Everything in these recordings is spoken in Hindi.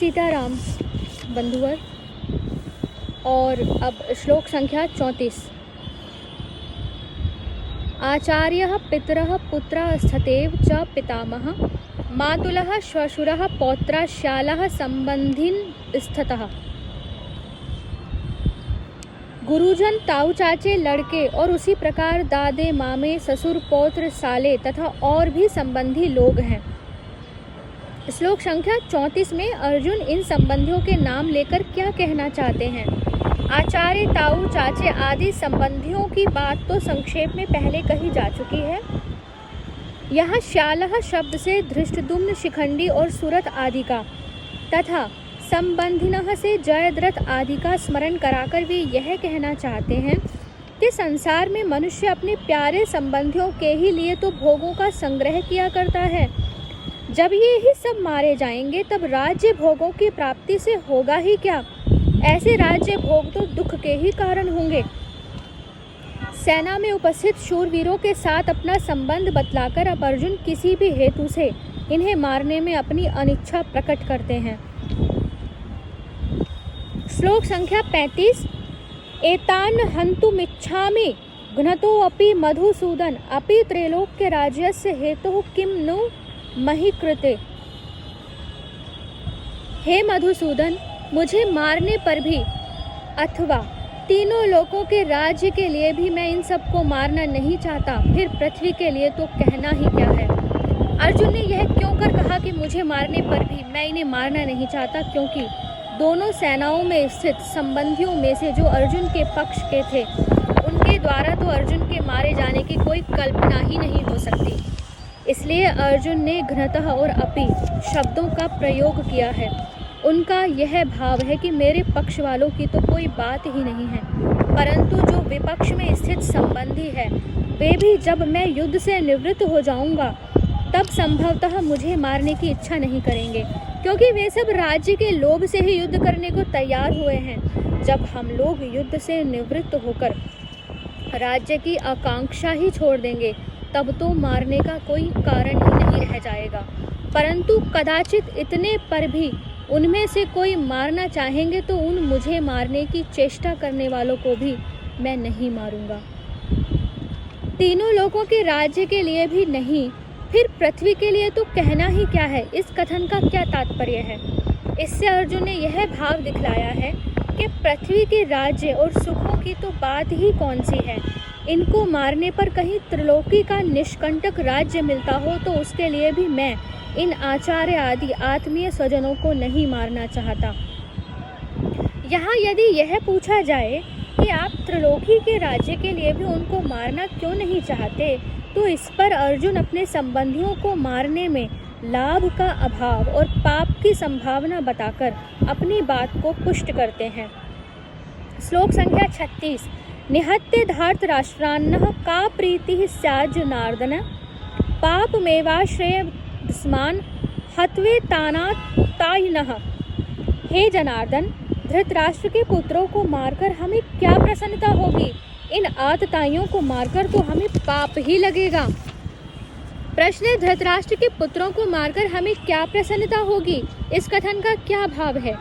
सीताराम बंधुवर। और अब श्लोक संख्या 34। आचार्यः पितरः पुत्रः स्थतेव च पितामहः मातुलः श्वशुरः पौत्रः श्यालः संबंधिन स्थितः। गुरुजन ताऊ चाचे लड़के और उसी प्रकार दादे मामे ससुर पौत्र साले तथा और भी संबंधी लोग हैं। श्लोक संख्या 34 में अर्जुन इन संबंधियों के नाम लेकर क्या कहना चाहते हैं। आचार्य ताऊ चाचे आदि संबंधियों की बात तो संक्षेप में पहले कही जा चुकी है। यहाँ श्यालः शब्द से धृष्टद्युम्न शिखंडी और सुरथ आदि का तथा संबंधिनः से जयद्रथ आदि का स्मरण कराकर वे यह कहना चाहते हैं कि संसार में मनुष्य अपने प्यारे संबंधियों के ही लिए तो भोगों का संग्रह किया करता है। जब ये ही सब मारे जाएंगे तब राज्य भोगों की प्राप्ति से होगा ही क्या। ऐसे राज्य भोग तो दुख के ही कारण होंगे। सेना में उपस्थित शूरवीरों के साथ अपना संबंध बतलाकर अब अर्जुन किसी भी हेतु से इन्हें मारने में अपनी अनिच्छा प्रकट करते हैं। श्लोक संख्या 35। एतान हन्तुमिच्छामि घ्नतोऽपि मधुसूदन अपि त्रैलोक्य राज्यस्य हेतुः किं नु महि कृते। हे मधुसूदन, मुझे मारने पर भी अथवा तीनों लोकों के राज्य के लिए भी मैं इन सबको मारना नहीं चाहता, फिर पृथ्वी के लिए तो कहना ही क्या है। अर्जुन ने यह क्यों कर कहा कि मुझे मारने पर भी मैं इन्हें मारना नहीं चाहता, क्योंकि दोनों सेनाओं में स्थित संबंधियों में से जो अर्जुन के पक्ष के थे उनके द्वारा तो अर्जुन के मारे जाने की कोई कल्पना ही नहीं हो सकती। इसलिए अर्जुन ने घ्नतः और अपि शब्दों का प्रयोग किया है। उनका यह भाव है कि मेरे पक्ष वालों की तो कोई बात ही नहीं है, परंतु जो विपक्ष में स्थित संबंधी है वे भी जब मैं युद्ध से निवृत्त हो जाऊंगा तब संभवतः मुझे मारने की इच्छा नहीं करेंगे, क्योंकि वे सब राज्य के लोभ से ही युद्ध करने को तैयार हुए हैं। जब हम लोग युद्ध से निवृत्त होकर राज्य की आकांक्षा ही छोड़ देंगे तब तो मारने का कोई कारण ही नहीं रह जाएगा। परंतु कदाचित इतने पर भी उनमें से कोई मारना चाहेंगे तो उन मुझे मारने की चेष्टा करने वालों को भी मैं नहीं मारूंगा। तीनों लोगों के राज्य के लिए भी नहीं, फिर पृथ्वी के लिए तो कहना ही क्या है। इस कथन का क्या तात्पर्य है। इससे अर्जुन ने यह भाव दिखलाया है कि पृथ्वी के राज्य और सुखों की तो बात ही कौन सी है। इनको मारने पर कहीं त्रिलोकी का निष्कंटक राज्य मिलता हो तो उसके लिए भी मैं इन आचार्य आदि आत्मीय स्वजनों को नहीं मारना चाहता। यहाँ यदि यह पूछा जाए कि आप त्रिलोकी के राज्य के लिए भी उनको मारना क्यों नहीं चाहते, तो इस पर अर्जुन अपने संबंधियों को मारने में लाभ का अभाव और पाप की संभावना बताकर अपनी बात को पुष्ट करते हैं। श्लोक संख्या 36। निहत्य धार्तराष्ट्रान्नः का प्रीतिः स्यात् जनार्दन पापमेवाश्रयस्मान् हत्वे तानातायिनः। हे जनार्दन, धृतराष्ट्र के पुत्रों को मारकर हमें क्या प्रसन्नता होगी। इन आतताइयों को मारकर तो हमें पाप ही लगेगा। प्रश्न है, धृतराष्ट्र के पुत्रों को मारकर हमें क्या प्रसन्नता होगी, इस कथन का क्या भाव है।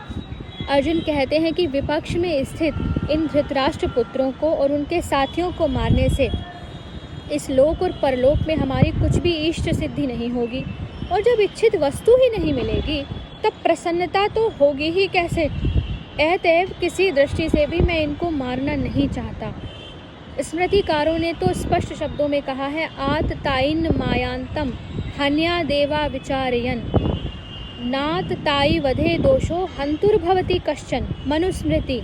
अर्जुन कहते हैं कि विपक्ष में स्थित इन धृतराष्ट्र पुत्रों को और उनके साथियों को मारने से इस लोक और परलोक में हमारी कुछ भी इष्ट सिद्धि नहीं होगी, और जब इच्छित वस्तु ही नहीं मिलेगी तब प्रसन्नता तो होगी ही कैसे। अतएव किसी दृष्टि से भी मैं इनको मारना नहीं चाहता। स्मृतिकारों ने तो स्पष्ट शब्दों में कहा है, आततायिन मायांतम हन्या देवा विचारयन नात ताई वधे दोषो हंतुर्भवति कश्चन। मनुस्मृति।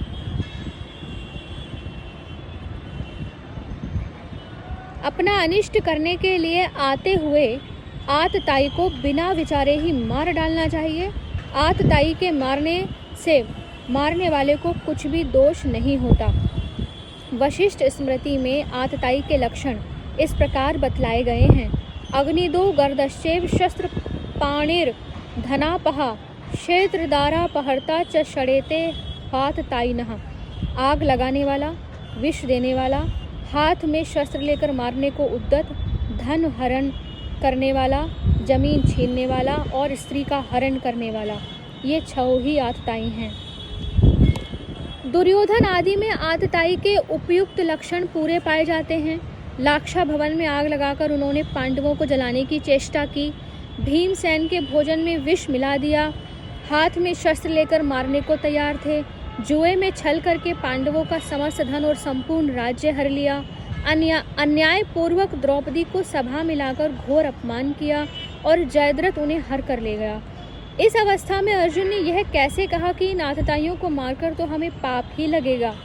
अपना अनिष्ट करने के लिए आते हुए आतताई को बिना विचारे ही मार डालना चाहिए। आतताई के मारने से मारने वाले को कुछ भी दोष नहीं होता। वशिष्ठ स्मृति में आतताई के लक्षण इस प्रकार बतलाए गए हैं। अग्निदो गर्दश्चैव शस्त्र पाणिर धनापहा क्षेत्रदारापहर्ता च षडेते हाततायिनः। आग लगाने वाला, विष देने वाला, हाथ में शस्त्र लेकर मारने को उद्यत, धन हरण करने वाला, जमीन छीनने वाला और स्त्री का हरण करने वाला, ये 6 ही आतताई हैं। दुर्योधन आदि में आतताई के उपयुक्त लक्षण पूरे पाए जाते हैं। लाक्षा भवन में आग लगाकर उन्होंने पांडवों को जलाने की चेष्टा की, भीमसेन के भोजन में विष मिला दिया, हाथ में शस्त्र लेकर मारने को तैयार थे, जुए में छल करके पांडवों का समस्त धन और संपूर्ण राज्य हर लिया, अन्यायपूर्वक द्रौपदी को सभा में लाकर घोर अपमान किया और जयद्रथ उन्हें हर कर ले गया। इस अवस्था में अर्जुन ने यह कैसे कहा कि इन आतताइयों को मारकर तो हमें पाप ही लगेगा?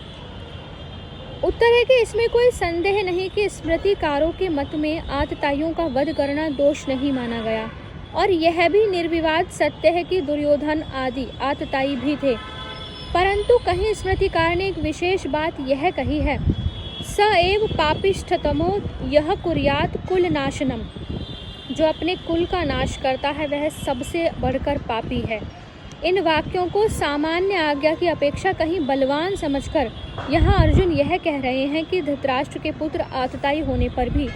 उत्तर है कि इसमें कोई संदेह नहीं कि स्मृतिकारों के मत में आतताइयों का वध करना दोष नहीं माना गया, और यह भी निर्विवाद सत्य है कि दुर्योधन आदि आतताई भी थे। परंतु कहीं स्मृतिकार ने एक विशेष बात यह कही है, स एव पापिष्ठतमो यह कुर्यात कुल नाशनम, जो अपने कुल का नाश करता है वह सबसे बढ़कर पापी है। इन वाक्यों को सामान्य आज्ञा की अपेक्षा कहीं बलवान समझकर यहाँ अर्जुन यह कह रहे हैं कि धृतराष्ट्र के पुत्र आतताई होने पर भी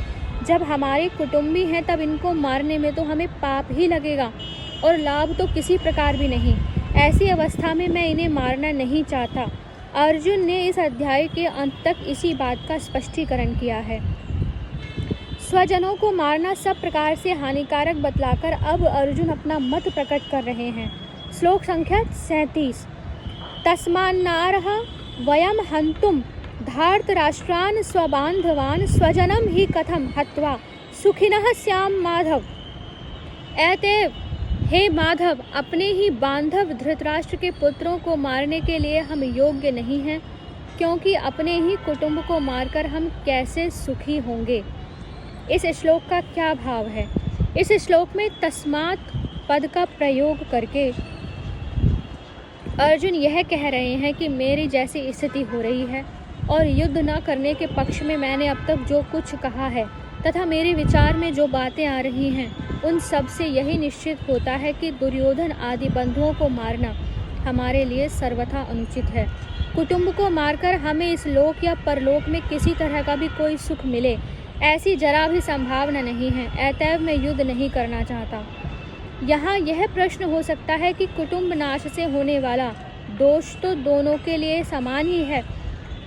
जब हमारे कुटुंबी हैं तब इनको मारने में तो हमें पाप ही लगेगा और लाभ तो किसी प्रकार भी नहीं। ऐसी अवस्था में मैं इन्हें मारना नहीं चाहता। अर्जुन ने इस अध्याय के अंत तक इसी बात का स्पष्टीकरण किया है। स्वजनों को मारना सब प्रकार से हानिकारक बतलाकर अब अर्जुन अपना मत प्रकट कर रहे हैं। श्लोक संख्या 37। तस्मान्नारः वयम हन्तुम धार्तराष्ट्रान् स्वबान्धवान् स्वजनम ही कथम हत्वा सुखिनः स्याम माधव। अतएव हे माधव, अपने ही बांधव धृतराष्ट्र के पुत्रों को मारने के लिए हम योग्य नहीं हैं, क्योंकि अपने ही कुटुंब को मारकर हम कैसे सुखी होंगे। इस श्लोक का क्या भाव है? इस श्लोक में तस्मात् पद का प्रयोग करके अर्जुन यह कह रहे हैं कि मेरी जैसी स्थिति हो रही है और युद्ध न करने के पक्ष में मैंने अब तक जो कुछ कहा है तथा मेरे विचार में जो बातें आ रही हैं, उन सब से यही निश्चित होता है कि दुर्योधन आदि बंधुओं को मारना हमारे लिए सर्वथा अनुचित है। कुटुंब को मारकर हमें इस लोक या परलोक में किसी तरह का भी कोई सुख मिले, ऐसी जरा भी संभावना नहीं है। अतएव मैं युद्ध नहीं करना चाहता। यहाँ यह प्रश्न हो सकता है कि कुटुंब नाश से होने वाला दोष तो दोनों के लिए समान ही है,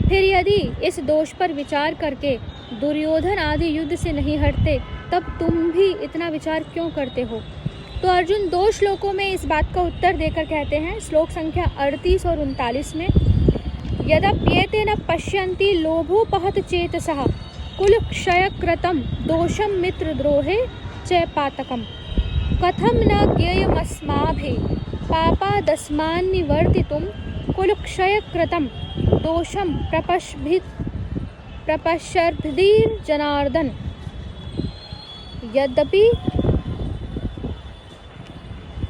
फिर यदि इस दोष पर विचार करके दुर्योधन आदि युद्ध से नहीं हटते, तब तुम भी इतना विचार क्यों करते हो? तो अर्जुन 2 श्लोकों में इस बात का उत्तर देकर कहते हैं। श्लोक संख्या 38 और 39 में, यद्यप्येते न पश्यन्ति लोभोपहत चेतसः कुलक्षयकृतं दोषं मित्रद्रोहे च पातकम् कथं न ज्ञेयमस्माभिः पापादस्मान्निवर्तितुं कुलक्षयकृतं दोषं प्रपश्यद्भिर्जनार्दन। यद्यपि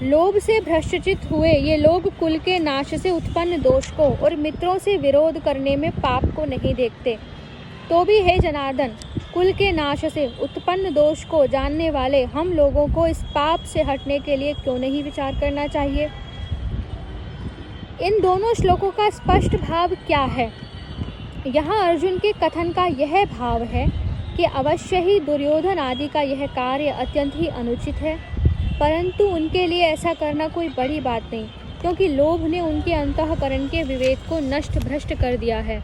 लोभ से भ्रष्टचित हुए ये लोग कुल के नाश से उत्पन्न दोष को और मित्रों से विरोध करने में पाप को नहीं देखते, तो भी हे जनार्दन, कुल के नाश से उत्पन्न दोष को जानने वाले हम लोगों को इस पाप से हटने के लिए क्यों नहीं विचार करना चाहिए? इन दोनों श्लोकों का स्पष्ट भाव क्या है? यहाँ अर्जुन के कथन का यह भाव है कि अवश्य ही दुर्योधन आदि का यह कार्य अत्यंत ही अनुचित है, परंतु उनके लिए ऐसा करना कोई बड़ी बात नहीं, क्योंकि लोभ ने उनके अंतःकरण के विवेक को नष्ट भ्रष्ट कर दिया है।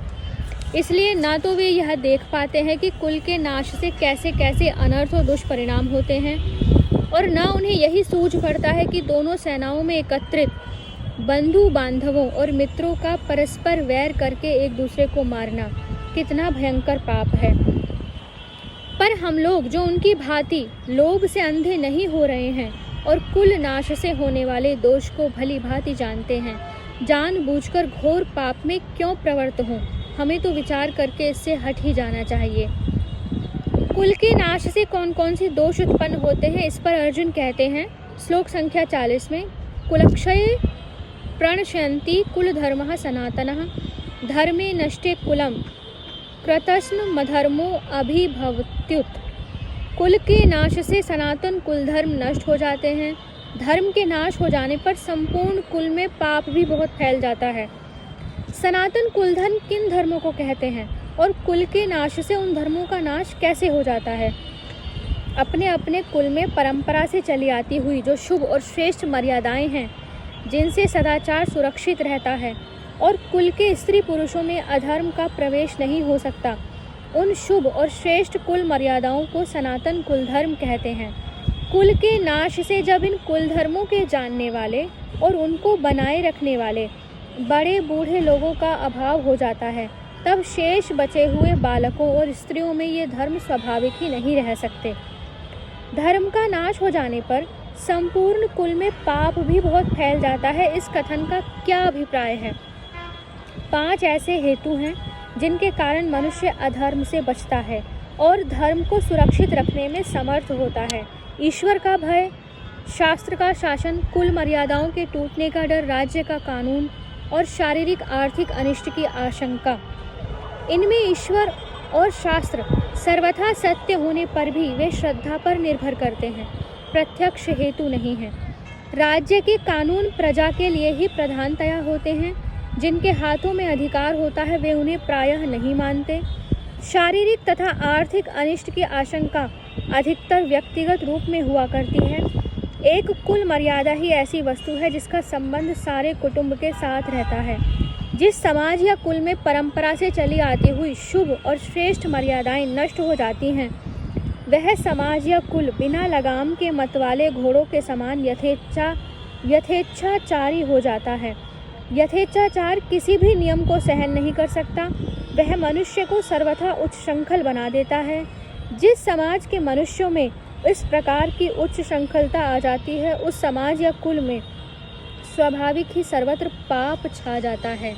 इसलिए ना तो वे यह देख पाते हैं कि कुल के नाश से कैसे कैसे अनर्थ और दुष्परिणाम होते हैं, और ना उन्हें यही सूझ पड़ता है कि दोनों सेनाओं में एकत्रित बंधु बांधवों और मित्रों का परस्पर वैर करके एक दूसरे को मारना कितना भयंकर पाप है। पर हम लोग जो उनकी भांति लोभ से अंधे नहीं हो रहे हैं और कुल नाश से होने वाले दोष को भली भांति जानते हैं, जानबूझकर घोर पाप में क्यों प्रवृत्त हों? हमें तो विचार करके इससे हट ही जाना चाहिए। कुल के नाश से कौन कौन से दोष उत्पन्न होते हैं, इस पर अर्जुन कहते हैं श्लोक संख्या 40 में, कुलक्षये प्रणश्यन्ति कुल धर्मः सनातनः धर्मे नष्टे कुलम कृतस्नमधर्मो अभिभवत्युत। कुल के नाश से सनातन कुल धर्म नष्ट हो जाते हैं। धर्म के नाश हो जाने पर संपूर्ण कुल में पाप भी बहुत फैल जाता है। सनातन कुल धर्म किन धर्मों को कहते हैं और कुल के नाश से उन धर्मों का नाश कैसे हो जाता है? अपने अपने कुल में परंपरा से चली आती हुई जो शुभ और श्रेष्ठ मर्यादाएं हैं, जिनसे सदाचार सुरक्षित रहता है और कुल के स्त्री पुरुषों में अधर्म का प्रवेश नहीं हो सकता। उन शुभ और श्रेष्ठ कुल मर्यादाओं को सनातन कुल धर्म कहते हैं। कुल के नाश से जब इन कुल धर्मों के जानने वाले और उनको बनाए रखने वाले बड़े बूढ़े लोगों का अभाव हो जाता है, तब शेष बचे हुए बालकों और स्त्रियों में ये धर्म स्वाभाविक ही नहीं रह सकते। धर्म का नाश हो जाने पर संपूर्ण कुल में पाप भी बहुत फैल जाता है। इस कथन का क्या अभिप्राय है? 5 ऐसे हेतु हैं जिनके कारण मनुष्य अधर्म से बचता है और धर्म को सुरक्षित रखने में समर्थ होता है। ईश्वर का भय, शास्त्र का शासन, कुल मर्यादाओं के टूटने का डर, राज्य का कानून और शारीरिक आर्थिक अनिष्ट की आशंका। इनमें ईश्वर और शास्त्र सर्वथा सत्य होने पर भी वे श्रद्धा पर निर्भर करते हैं, प्रत्यक्ष हेतु नहीं है। राज्य के कानून प्रजा के लिए ही प्रधानतया होते हैं। जिनके हाथों में अधिकार होता है वे उन्हें प्रायः नहीं मानते। शारीरिक तथा आर्थिक अनिष्ट की आशंका अधिकतर व्यक्तिगत रूप में हुआ करती है। एक कुल मर्यादा ही ऐसी वस्तु है जिसका संबंध सारे कुटुंब के साथ रहता है। जिस समाज या कुल में परंपरा से चली आती हुई शुभ और श्रेष्ठ मर्यादाएं नष्ट हो जाती हैं, वह समाज या कुल बिना लगाम के मतवाले घोड़ों के समान यथेच्छाचारी हो जाता है। यथेच्छाचार किसी भी नियम को सहन नहीं कर सकता। वह मनुष्य को सर्वथा उच्छृंखल बना देता है। जिस समाज के मनुष्यों में इस प्रकार की उच्च श्रृंखलता आ जाती है, उस समाज या कुल में स्वाभाविक ही सर्वत्र पाप छा जाता है।